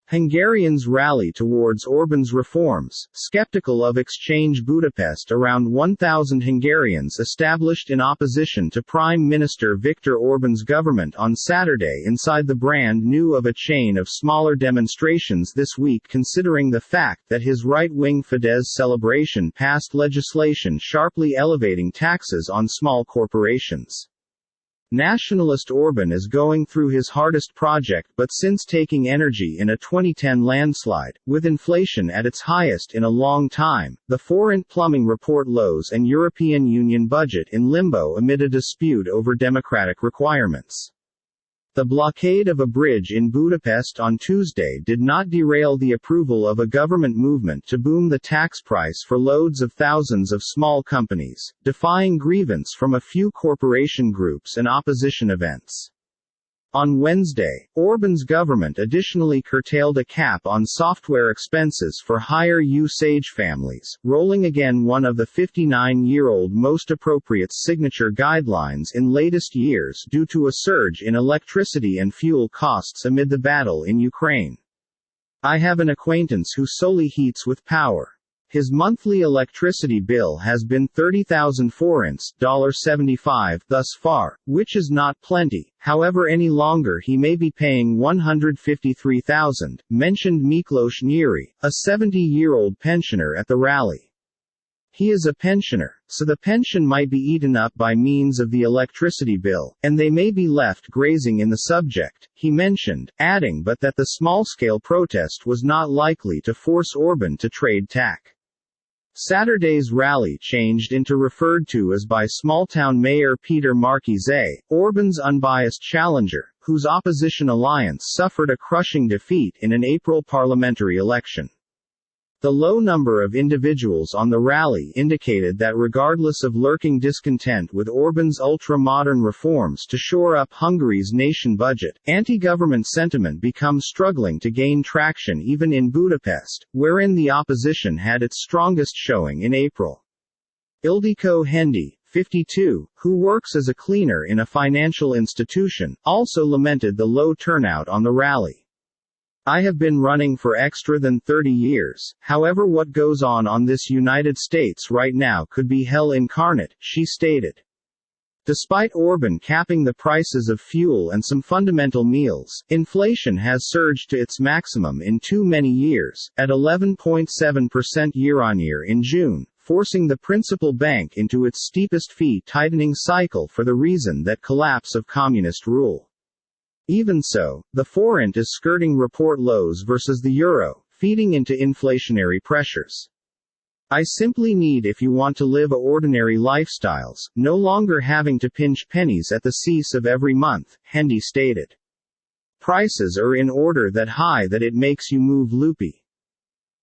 Hungarians rally towards Orban's reforms, skeptical of exchange. Budapest. Around 1,000 Hungarians established in opposition to Prime Minister Viktor Orban's government on Saturday inside the brand new of a chain of smaller demonstrations this week, considering the fact that his right-wing Fidesz celebration passed legislation sharply elevating taxes on small corporations. Nationalist Orban is going through his hardest project but since taking energy in a 2010 landslide, with inflation at its highest in a long time, the foreign plumbing report lows and European Union budget in limbo amid a dispute over democratic requirements. The blockade of a bridge in Budapest on Tuesday did not derail the approval of a government movement to boom the tax price for loads of thousands of small companies, defying grievance from a few corporation groups and opposition events. On Wednesday, Orban's government additionally curtailed a cap on software expenses for higher usage families, rolling again one of the 59-year-old most appropriate signature guidelines in latest years due to a surge in electricity and fuel costs amid the battle in Ukraine. I have an acquaintance who solely heats with power. His monthly electricity bill has been 30,000 forints $75 thus far, which is not plenty. However, any longer he may be paying 153,000, mentioned Miklos Nyíri, a 70-year-old pensioner at the rally. He is a pensioner, so the pension might be eaten up by means of the electricity bill, and they may be left grazing in the subject, he mentioned, adding but that the small-scale protest was not likely to force Orban to trade tack. Saturday's rally changed into referred to as by small-town mayor Peter Marchese, Orban's unbiased challenger, whose opposition alliance suffered a crushing defeat in an April parliamentary election. The low number of individuals on the rally indicated that regardless of lurking discontent with Orban's ultra-modern reforms to shore up Hungary's nation budget, anti-government sentiment becomes struggling to gain traction even in Budapest, wherein the opposition had its strongest showing in April. Ildikó Hendi, 52, who works as a cleaner in a financial institution, also lamented the low turnout on the rally. I have been running for extra than 30 years, however what goes on this United States right now could be hell incarnate, she stated. Despite Orban capping the prices of fuel and some fundamental meals, inflation has surged to its maximum in too many years, at 11.7% year-on-year in June, forcing the principal bank into its steepest fee-tightening cycle for the reason that collapse of communist rule. Even so, the forint is skirting report lows versus the euro, feeding into inflationary pressures. I simply need if you want to live ordinary lifestyles, no longer having to pinch pennies at the cease of every month, Hendi stated. Prices are in order that high that it makes you move loopy.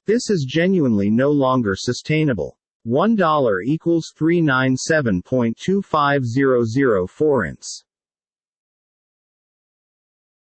This is genuinely no longer sustainable. $1 equals 397.2500 forints.